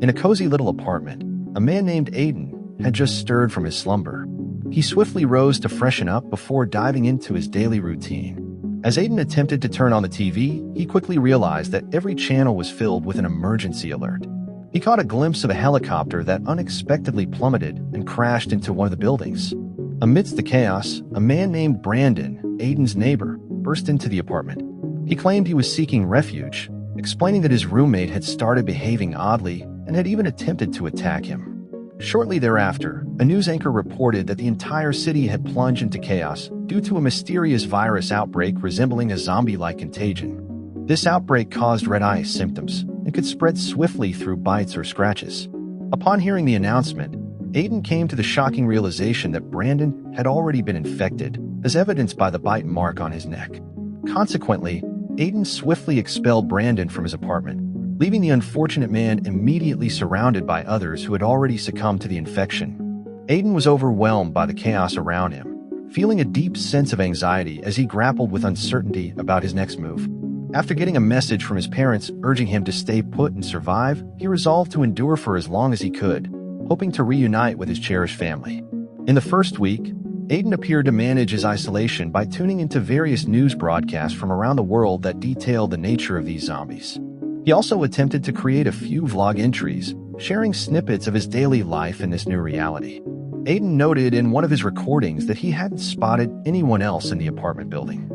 In a cozy little apartment, a man named Aidan had just stirred from his slumber. He swiftly rose to freshen up before diving into his daily routine. As Aidan attempted to turn on the TV, he quickly realized that every channel was filled with an emergency alert. He caught a glimpse of a helicopter that unexpectedly plummeted and crashed into one of the buildings. Amidst the chaos, a man named Brandon, Aidan's neighbor, burst into the apartment. He claimed he was seeking refuge, explaining that his roommate had started behaving oddly and had even attempted to attack him. Shortly thereafter, a news anchor reported that the entire city had plunged into chaos due to a mysterious virus outbreak resembling a zombie-like contagion. This outbreak caused red-eye symptoms and could spread swiftly through bites or scratches. Upon hearing the announcement, Aidan came to the shocking realization that Brandon had already been infected, as evidenced by the bite mark on his neck. Consequently, Aidan swiftly expelled Brandon from his apartment, leaving the unfortunate man immediately surrounded by others who had already succumbed to the infection. Aidan was overwhelmed by the chaos around him, feeling a deep sense of anxiety as he grappled with uncertainty about his next move. After getting a message from his parents urging him to stay put and survive, he resolved to endure for as long as he could, hoping to reunite with his cherished family. In the first week, Aidan appeared to manage his isolation by tuning into various news broadcasts from around the world that detailed the nature of these zombies. He also attempted to create a few vlog entries, sharing snippets of his daily life in this new reality. Aidan noted in one of his recordings that he hadn't spotted anyone else in the apartment building.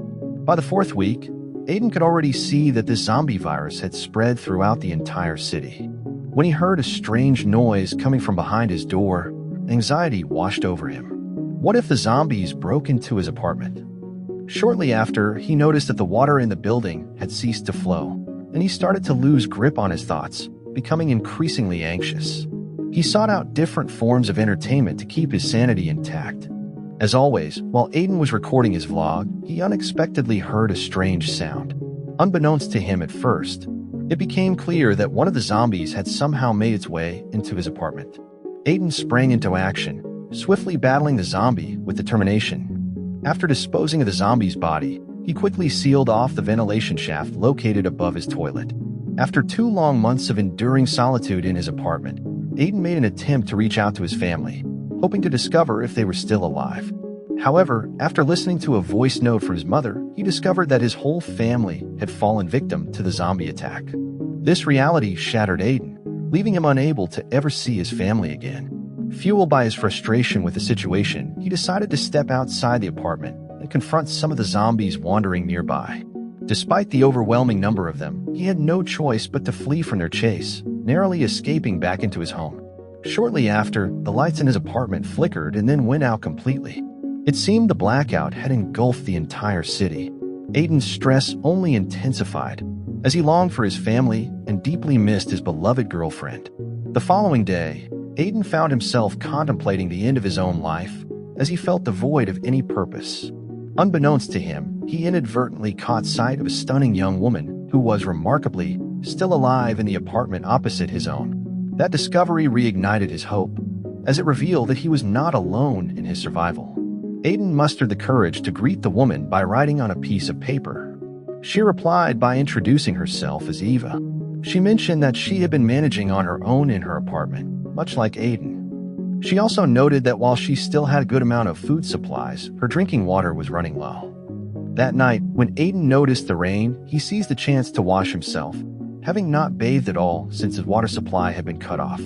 By the fourth week, Aidan could already see that this zombie virus had spread throughout the entire city. When he heard a strange noise coming from behind his door, anxiety washed over him. What if the zombies broke into his apartment? Shortly after, he noticed that the water in the building had ceased to flow, and he started to lose grip on his thoughts, becoming increasingly anxious. He sought out different forms of entertainment to keep his sanity intact. As always, while Aidan was recording his vlog, he unexpectedly heard a strange sound. Unbeknownst to him at first, it became clear that one of the zombies had somehow made its way into his apartment. Aidan sprang into action, swiftly battling the zombie with determination. After disposing of the zombie's body, he quickly sealed off the ventilation shaft located above his toilet. After 2 long months of enduring solitude in his apartment, Aidan made an attempt to reach out to his family, hoping to discover if they were still alive. However, after listening to a voice note from his mother, he discovered that his whole family had fallen victim to the zombie attack. This reality shattered Aidan, leaving him unable to ever see his family again. Fueled by his frustration with the situation, he decided to step outside the apartment and confront some of the zombies wandering nearby. Despite the overwhelming number of them, he had no choice but to flee from their chase, narrowly escaping back into his home. Shortly after, the lights in his apartment flickered and then went out completely. It seemed the blackout had engulfed the entire city. Aidan's stress only intensified, as he longed for his family and deeply missed his beloved girlfriend. The following day, Aidan found himself contemplating the end of his own life, as he felt devoid of any purpose. Unbeknownst to him, he inadvertently caught sight of a stunning young woman who was remarkably still alive in the apartment opposite his own. That discovery reignited his hope, as it revealed that he was not alone in his survival. Aidan mustered the courage to greet the woman by writing on a piece of paper. She replied by introducing herself as Eva. She mentioned that she had been managing on her own in her apartment, much like Aidan. She also noted that while she still had a good amount of food supplies, her drinking water was running low. That night, when Aidan noticed the rain, he seized the chance to wash himself, having not bathed at all since his water supply had been cut off.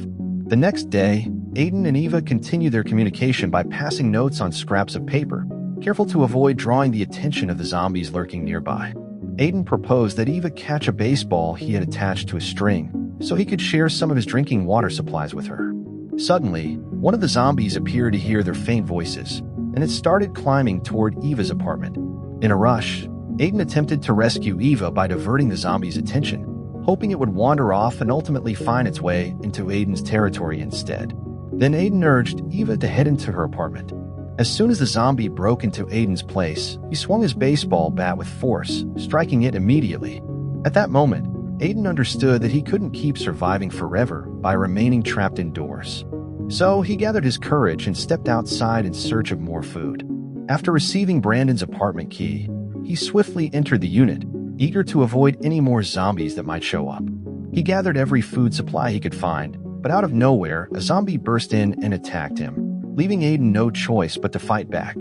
The next day, Aidan and Eva continued their communication by passing notes on scraps of paper, careful to avoid drawing the attention of the zombies lurking nearby. Aidan proposed that Eva catch a baseball he had attached to a string, so he could share some of his drinking water supplies with her. Suddenly, one of the zombies appeared to hear their faint voices, and it started climbing toward Eva's apartment. In a rush, Aidan attempted to rescue Eva by diverting the zombie's attention, hoping it would wander off and ultimately find its way into Aidan's territory instead. Then Aidan urged Eva to head into her apartment. As soon as the zombie broke into Aidan's place, he swung his baseball bat with force, striking it immediately. At that moment, Aidan understood that he couldn't keep surviving forever by remaining trapped indoors. So he gathered his courage and stepped outside in search of more food. After receiving Brandon's apartment key, he swiftly entered the unit, eager to avoid any more zombies that might show up. He gathered every food supply he could find, but out of nowhere, a zombie burst in and attacked him, leaving Aidan no choice but to fight back.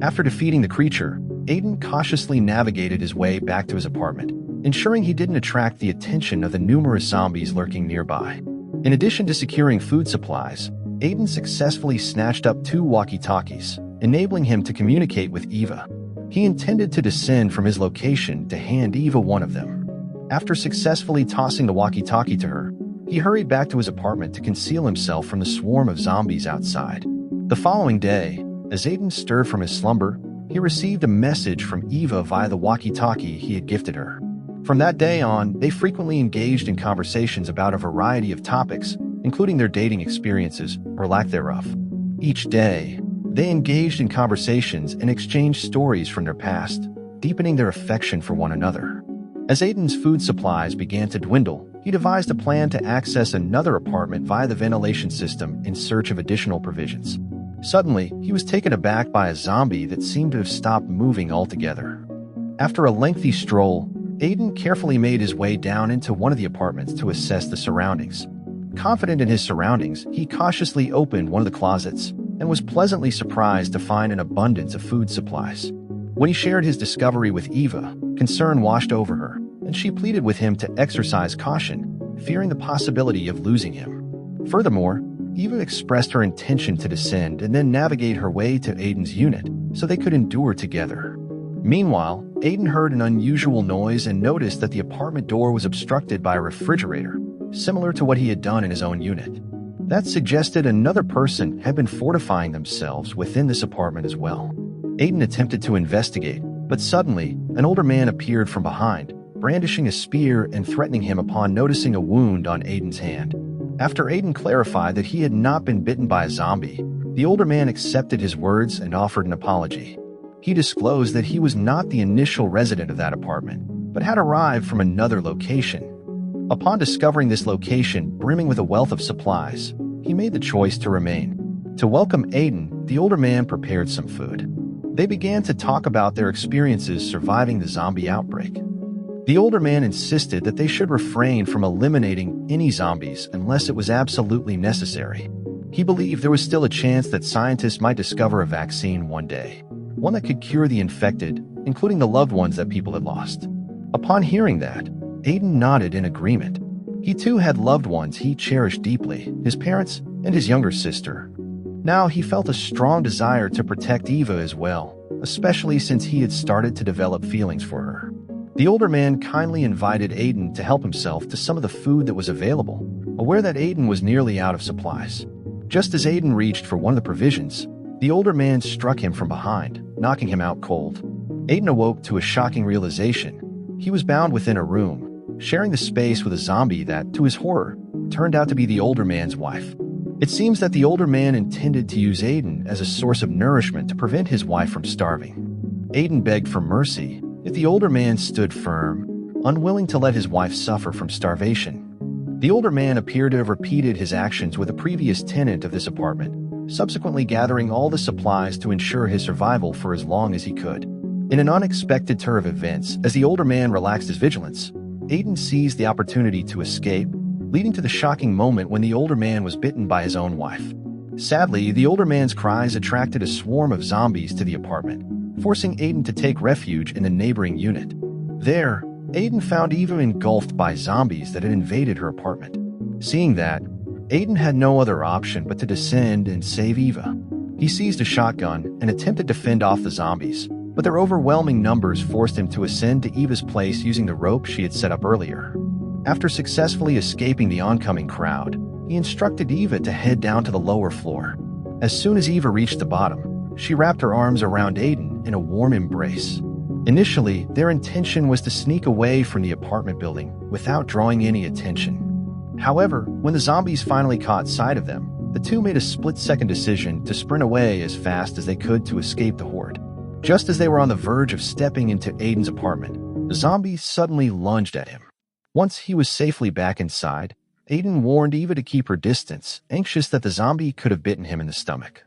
After defeating the creature, Aidan cautiously navigated his way back to his apartment, ensuring he didn't attract the attention of the numerous zombies lurking nearby. In addition to securing food supplies, Aidan successfully snatched up 2 walkie-talkies, enabling him to communicate with Eva. He intended to descend from his location to hand Eva one of them. After successfully tossing the walkie-talkie to her, he hurried back to his apartment to conceal himself from the swarm of zombies outside. The following day, as Aidan stirred from his slumber, he received a message from Eva via the walkie-talkie he had gifted her. From that day on, they frequently engaged in conversations about a variety of topics, including their dating experiences or lack thereof. Each day, they engaged in conversations and exchanged stories from their past, deepening their affection for one another. As Aidan's food supplies began to dwindle, he devised a plan to access another apartment via the ventilation system in search of additional provisions. Suddenly, he was taken aback by a zombie that seemed to have stopped moving altogether. After a lengthy stroll, Aidan carefully made his way down into one of the apartments to assess the surroundings. Confident in his surroundings, he cautiously opened one of the closets and was pleasantly surprised to find an abundance of food supplies. When he shared his discovery with Eva, concern washed over her, and she pleaded with him to exercise caution, fearing the possibility of losing him. Furthermore, Eva expressed her intention to descend and then navigate her way to Aidan's unit so they could endure together. Meanwhile, Aidan heard an unusual noise and noticed that the apartment door was obstructed by a refrigerator, similar to what he had done in his own unit. That suggested another person had been fortifying themselves within this apartment as well. Aidan attempted to investigate, but suddenly, an older man appeared from behind, brandishing a spear and threatening him upon noticing a wound on Aidan's hand. After Aidan clarified that he had not been bitten by a zombie, the older man accepted his words and offered an apology. He disclosed that he was not the initial resident of that apartment, but had arrived from another location. Upon discovering this location brimming with a wealth of supplies, he made the choice to remain. To welcome Aidan, the older man prepared some food. They began to talk about their experiences surviving the zombie outbreak. The older man insisted that they should refrain from eliminating any zombies unless it was absolutely necessary. He believed there was still a chance that scientists might discover a vaccine one day, one that could cure the infected, including the loved ones that people had lost. Upon hearing that, Aidan nodded in agreement. He too had loved ones he cherished deeply, his parents and his younger sister. Now he felt a strong desire to protect Eva as well, especially since he had started to develop feelings for her. The older man kindly invited Aidan to help himself to some of the food that was available, aware that Aidan was nearly out of supplies. Just as Aidan reached for one of the provisions, the older man struck him from behind, knocking him out cold. Aidan awoke to a shocking realization. He was bound within a room, sharing the space with a zombie that, to his horror, turned out to be the older man's wife. It seems that the older man intended to use Aidan as a source of nourishment to prevent his wife from starving. Aidan begged for mercy, yet the older man stood firm, unwilling to let his wife suffer from starvation. The older man appeared to have repeated his actions with a previous tenant of this apartment, subsequently gathering all the supplies to ensure his survival for as long as he could. In an unexpected turn of events, as the older man relaxed his vigilance, Aidan seized the opportunity to escape, leading to the shocking moment when the older man was bitten by his own wife. Sadly, the older man's cries attracted a swarm of zombies to the apartment, forcing Aidan to take refuge in the neighboring unit. There, Aidan found Eva engulfed by zombies that had invaded her apartment. Seeing that, Aidan had no other option but to descend and save Eva. He seized a shotgun and attempted to fend off the zombies, but their overwhelming numbers forced him to ascend to Eva's place using the rope she had set up earlier. After successfully escaping the oncoming crowd, he instructed Eva to head down to the lower floor. As soon as Eva reached the bottom, she wrapped her arms around Aidan in a warm embrace. Initially, their intention was to sneak away from the apartment building without drawing any attention. However, when the zombies finally caught sight of them, the two made a split-second decision to sprint away as fast as they could to escape the horde. Just as they were on the verge of stepping into Aidan's apartment, the zombies suddenly lunged at him. Once he was safely back inside, Aidan warned Eva to keep her distance, anxious that the zombie could have bitten him in the stomach.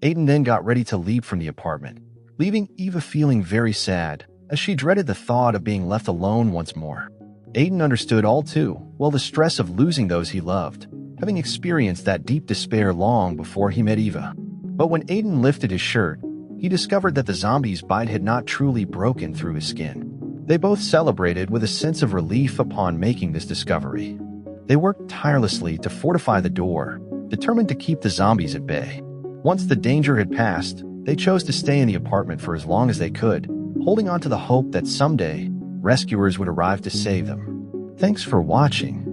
Aidan then got ready to leap from the apartment, leaving Eva feeling very sad, as she dreaded the thought of being left alone once more. Aidan understood all too well the stress of losing those he loved, having experienced that deep despair long before he met Eva. But when Aidan lifted his shirt, he discovered that the zombie's bite had not truly broken through his skin. They both celebrated with a sense of relief upon making this discovery. They worked tirelessly to fortify the door, determined to keep the zombies at bay. Once the danger had passed, they chose to stay in the apartment for as long as they could, holding on to the hope that someday, rescuers would arrive to save them. Thanks for watching.